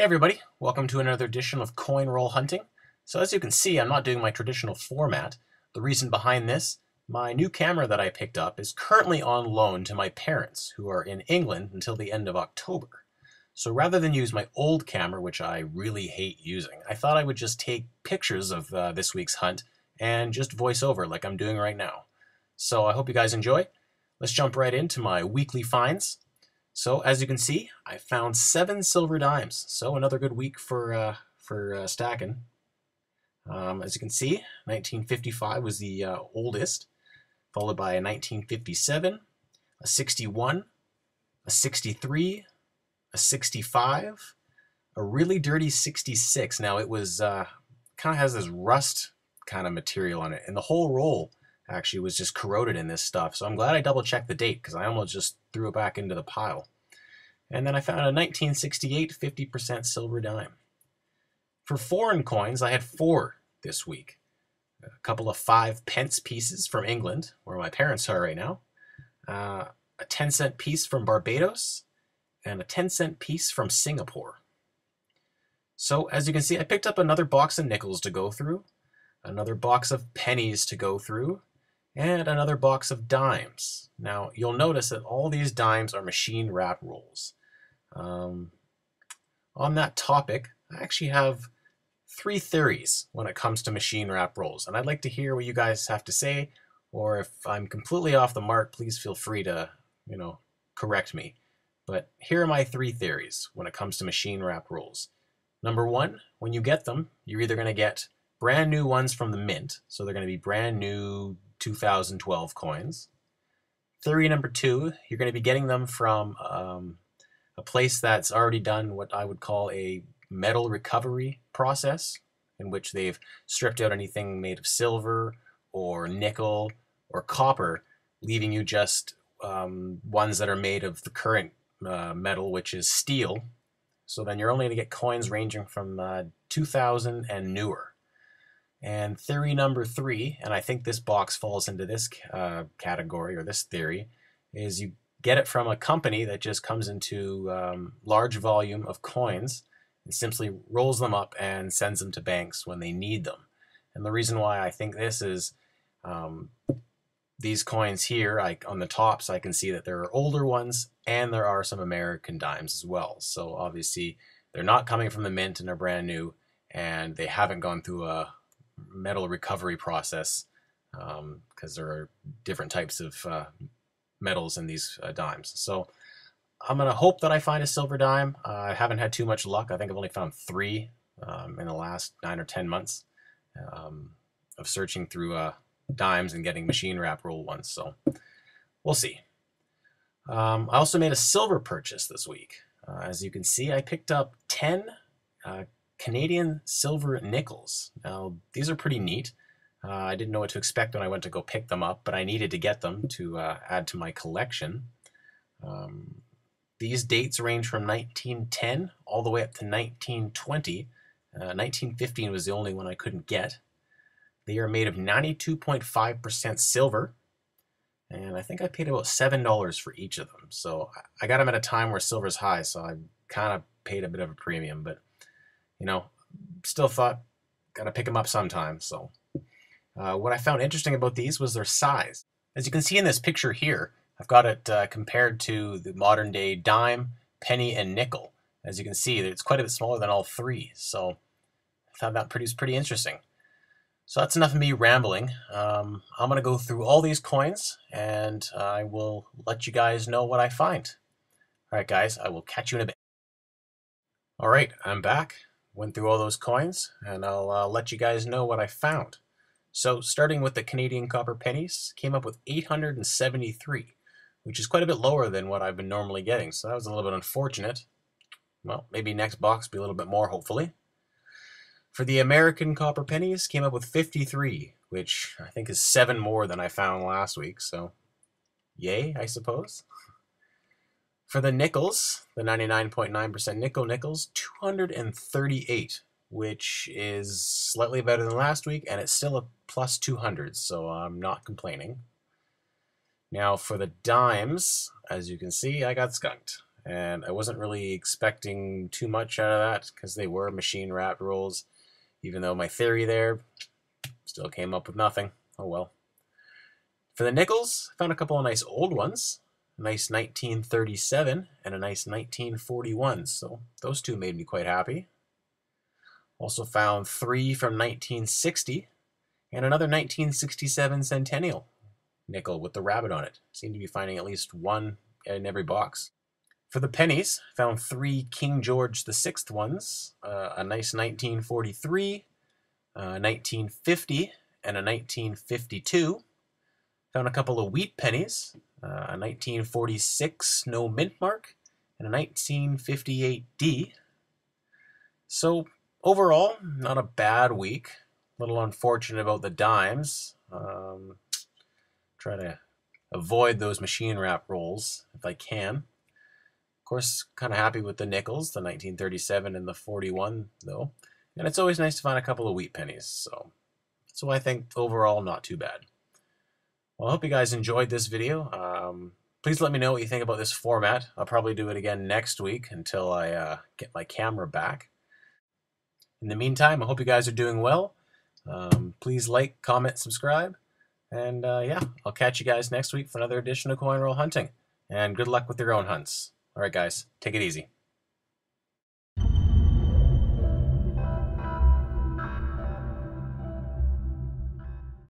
Hey everybody, welcome to another edition of Coin Roll Hunting. So as you can see, I'm not doing my traditional format. The reason behind this, my new camera that I picked up is currently on loan to my parents, who are in England until the end of October. So rather than use my old camera, which I really hate using, I thought I would just take pictures of this week's hunt and just voice over like I'm doing right now. So I hope you guys enjoy. Let's jump right into my weekly finds. So as you can see, I found 7 silver dimes. So another good week for stacking. As you can see, 1955 was the oldest, followed by a 1957, a 61, a 63, a 65, a really dirty 66. Now it was kind of has this rust kind of material on it, and the whole roll actually was just corroded in this stuff. So I'm glad I double checked the date because I almost just threw it back into the pile. And then I found a 1968 50% silver dime. For foreign coins, I had 4 this week. A couple of 5 pence pieces from England, where my parents are right now. A 10-cent piece from Barbados, and a 10-cent piece from Singapore. So as you can see, I picked up another box of nickels to go through, another box of pennies to go through, and another box of dimes. Now, you'll notice that all these dimes are machine wrap rolls. On that topic, I actually have 3 theories when it comes to machine wrap rolls, and I'd like to hear what you guys have to say, or if I'm completely off the mark, please feel free to, correct me. But here are my 3 theories when it comes to machine wrap rolls. Number 1, when you get them, you're either going to get brand new ones from the mint, so they're going to be brand new 2012 coins. Theory number 2, you're going to be getting them from a place that's already done what I would call a metal recovery process, in which they've stripped out anything made of silver or nickel or copper, leaving you just ones that are made of the current metal, which is steel. So then you're only going to get coins ranging from 2000 and newer. And theory number 3, and I think this box falls into this category, or this theory, is you get it from a company that just comes into large volume of coins and simply rolls them up and sends them to banks when they need them. And the reason why I think this is these coins here, on the tops, I can see that there are older ones and there are some American dimes as well. So obviously they're not coming from the mint and they're brand new, and they haven't gone through a metal recovery process because there are different types of metals in these dimes. So I'm going to hope that I find a silver dime. I haven't had too much luck. I think I've only found 3 in the last 9 or 10 months of searching through dimes and getting machine wrap roll ones. So we'll see. I also made a silver purchase this week. As you can see, I picked up 10 Canadian silver nickels. Now, these are pretty neat. I didn't know what to expect when I went to go pick them up, but I needed to get them to add to my collection. These dates range from 1910 all the way up to 1920. 1915 was the only one I couldn't get. They are made of 92.5% silver, and I think I paid about $7 for each of them. So I got them at a time where silver's high, so I kind of paid a bit of a premium, but still thought, gotta pick them up sometime. So what I found interesting about these was their size. As you can see in this picture here, I've got it compared to the modern day dime, penny, and nickel. As you can see, it's quite a bit smaller than all 3. So I thought that was pretty interesting. So that's enough of me rambling. I'm going to go through all these coins, and I will let you guys know what I find. All right, guys, I will catch you in a bit. All right, I'm back. Went through all those coins, and I'll let you guys know what I found. So starting with the Canadian copper pennies, came up with 873, which is quite a bit lower than what I've been normally getting. So that was a little bit unfortunate. Well, maybe next box will be a little bit more, hopefully. For the American copper pennies, came up with 53, which I think is 7 more than I found last week. So yay, I suppose. For the nickels, the 99.9% nickel nickels, 238, which is slightly better than last week, and it's still a plus 200, so I'm not complaining. Now for the dimes, as you can see, I got skunked. and I wasn't really expecting too much out of that because they were machine wrapped rolls, even though my theory there still came up with nothing. Oh well. For the nickels, I found a couple of nice old ones. A nice 1937 and a nice 1941, so those two made me quite happy. Also found 3 from 1960 and another 1967 Centennial Nickel with the rabbit on it. Seem to be finding at least one in every box. For the pennies, found 3 King George VI ones, a nice 1943, 1950, and a 1952. Found a couple of wheat pennies, a 1946 no mint mark, and a 1958D. So overall, not a bad week. A little unfortunate about the dimes. Try to avoid those machine wrap rolls if I can. Of course, kind of happy with the nickels, the 1937 and the 41 though. And it's always nice to find a couple of wheat pennies. So I think overall not too bad. Well, I hope you guys enjoyed this video. Please let me know what you think about this format. I'll probably do it again next week until I get my camera back. In the meantime, I hope you guys are doing well. Please like, comment, subscribe. And yeah, I'll catch you guys next week for another edition of Coin Roll Hunting. And good luck with your own hunts. All right, guys, take it easy.